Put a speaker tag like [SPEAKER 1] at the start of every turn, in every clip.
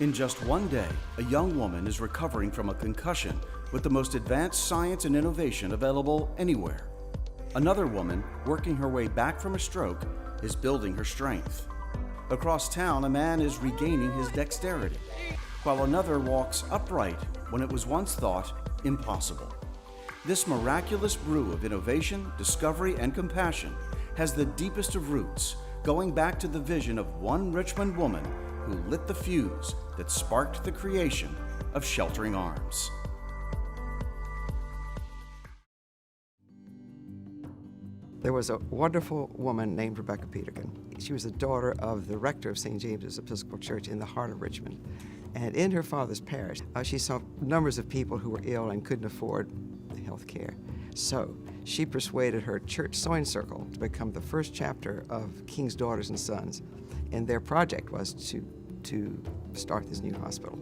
[SPEAKER 1] In just one day, a young woman is recovering from a concussion with the most advanced science and innovation available anywhere. Another woman, working her way back from a stroke, is building her strength. Across town, a man is regaining his dexterity, while another walks upright when it was once thought impossible. This miraculous brew of innovation, discovery, and compassion has the deepest of roots, going back to the vision of one Richmond woman who lit the fuse that sparked the creation of Sheltering Arms.
[SPEAKER 2] There was a wonderful woman named Rebecca Peterkin. She was the daughter of the rector of St. James's Episcopal Church in the heart of Richmond. And in her father's parish, she saw numbers of people who were ill and couldn't afford health care. So she persuaded her church sewing circle to become the first chapter of King's Daughters and Sons. And their project was to start this new hospital.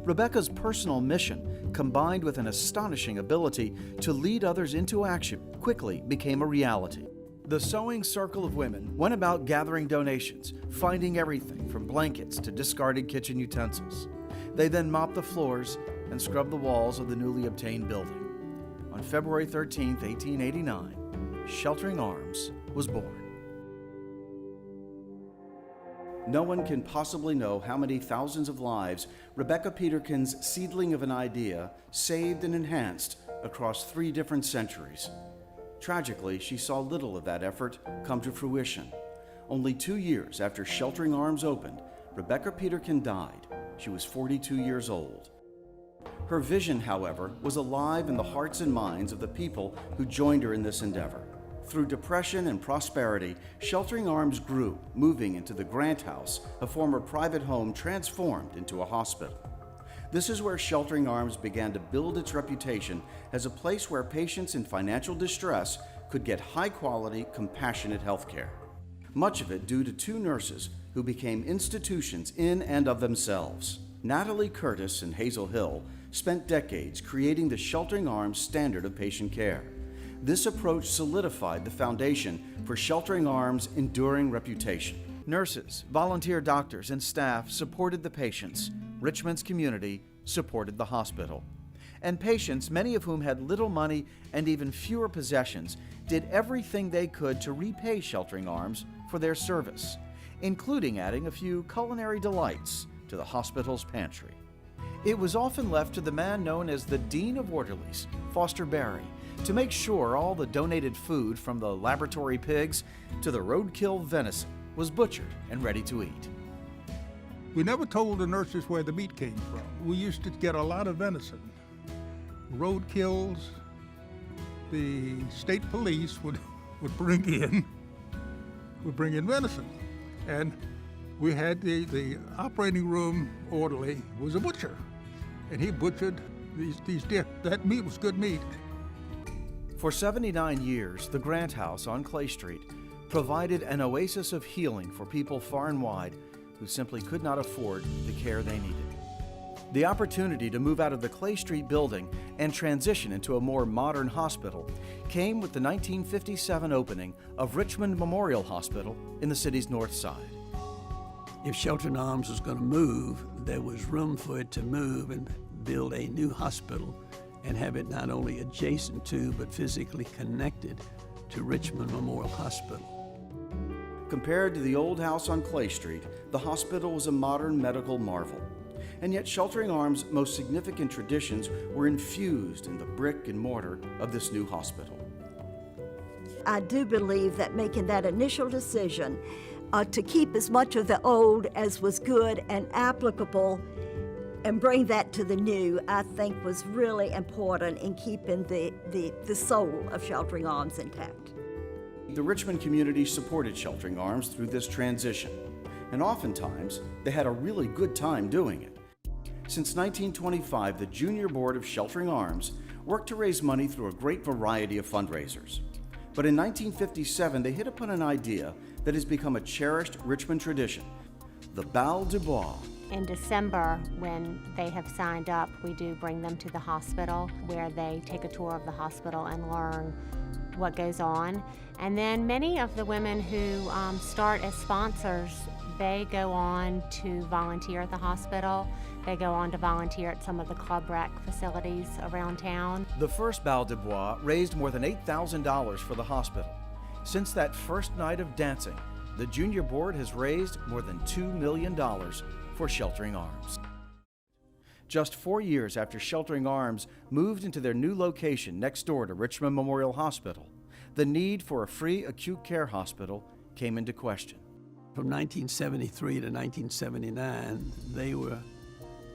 [SPEAKER 1] Rebecca's personal mission, combined with an astonishing ability to lead others into action, quickly became a reality. The Sewing Circle of Women went about gathering donations, finding everything from blankets to discarded kitchen utensils. They then mopped the floors and scrubbed the walls of the newly obtained building. On February 13, 1889, Sheltering Arms was born. No one can possibly know how many thousands of lives Rebecca Peterkin's seedling of an idea saved and enhanced across 3 different centuries. Tragically, she saw little of that effort come to fruition. Only 2 years after Sheltering Arms opened, Rebecca Peterkin died. She was 42 years old. Her vision, however, was alive in the hearts and minds of the people who joined her in this endeavor. Through depression and prosperity, Sheltering Arms grew, moving into the Grant House, a former private home transformed into a hospital. This is where Sheltering Arms began to build its reputation as a place where patients in financial distress could get high-quality, compassionate health care. Much of it due to 2 nurses who became institutions in and of themselves. Natalie Curtis and Hazel Hill spent decades creating the Sheltering Arms standard of patient care. This approach solidified the foundation for Sheltering Arms' enduring reputation. Nurses, volunteer doctors, and staff supported the patients. Richmond's community supported the hospital. And patients, many of whom had little money and even fewer possessions, did everything they could to repay Sheltering Arms for their service, including adding a few culinary delights to the hospital's pantry. It was often left to the man known as the Dean of Orderlies, Foster Barry, to make sure all the donated food, from the laboratory pigs to the roadkill venison, was butchered and ready to eat.
[SPEAKER 3] We never told the nurses where the meat came from. We used to get a lot of venison. Roadkills, the state police would bring in venison. And we had the operating room orderly was a butcher, and he butchered these deer. That meat was good meat.
[SPEAKER 1] For 79 years, the Grant House on Clay Street provided an oasis of healing for people far and wide who simply could not afford the care they needed. The opportunity to move out of the Clay Street building and transition into a more modern hospital came with the 1957 opening of Richmond Memorial Hospital in the city's north side.
[SPEAKER 4] If Sheltering Arms was going to move, there was room for it to move and build a new hospital and have it not only adjacent to, but physically connected to Richmond Memorial Hospital.
[SPEAKER 1] Compared to the old house on Clay Street, the hospital was a modern medical marvel. And yet Sheltering Arms' most significant traditions were infused in the brick and mortar of this new hospital.
[SPEAKER 5] I do believe that making that initial decision to keep as much of the old as was good and applicable and bring that to the new, I think was really important in keeping the soul of Sheltering Arms intact.
[SPEAKER 1] The Richmond community supported Sheltering Arms through this transition, and oftentimes they had a really good time doing it. Since 1925, the Junior Board of Sheltering Arms worked to raise money through a great variety of fundraisers. But in 1957, they hit upon an idea that has become a cherished Richmond tradition, the Bal du Bois.
[SPEAKER 6] In December, when they have signed up, we do bring them to the hospital where they take a tour of the hospital and learn what goes on. And then many of the women who start as sponsors They go on to volunteer at the hospital. They go on to volunteer at some of the club rec facilities around town.
[SPEAKER 1] The first Bal de Bois raised more than $8,000 for the hospital. Since that first night of dancing, the Junior Board has raised more than $2 million for Sheltering Arms. Just 4 years after Sheltering Arms moved into their new location next door to Richmond Memorial Hospital, the need for a free acute care hospital came into question.
[SPEAKER 4] From 1973 to 1979, they were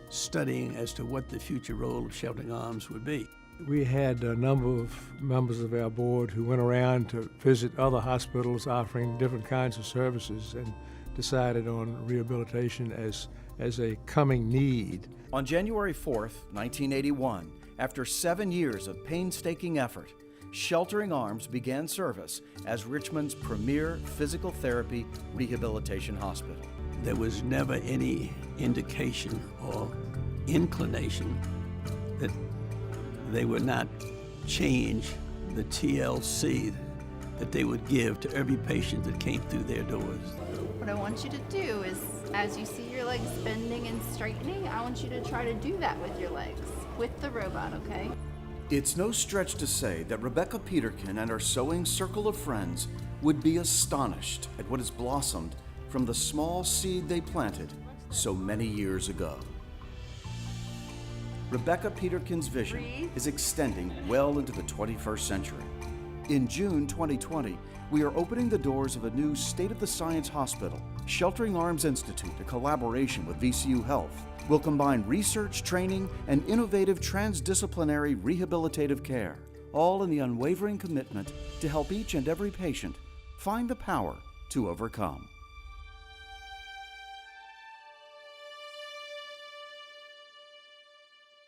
[SPEAKER 4] studying as to what the future role of Sheltering Arms would be.
[SPEAKER 7] We had a number of members of our board who went around to visit other hospitals offering different kinds of services and decided on rehabilitation as a coming need.
[SPEAKER 1] On January 4th, 1981, after 7 years of painstaking effort, Sheltering Arms began service as Richmond's premier physical therapy rehabilitation hospital.
[SPEAKER 4] There was never any indication or inclination that they would not change the TLC that they would give to every patient that came through their doors.
[SPEAKER 8] What I want you to do is, as you see your legs bending and straightening, I want you to try to do that with your legs, with the robot, okay?
[SPEAKER 1] It's no stretch to say that Rebecca Peterkin and her sewing circle of friends would be astonished at what has blossomed from the small seed they planted so many years ago. Rebecca Peterkin's vision is extending well into the 21st century. In June 2020, we are opening the doors of a new state-of-the-science hospital. Sheltering Arms Institute, a collaboration with VCU Health, will combine research, training, and innovative transdisciplinary rehabilitative care, all in the unwavering commitment to help each and every patient find the power to overcome.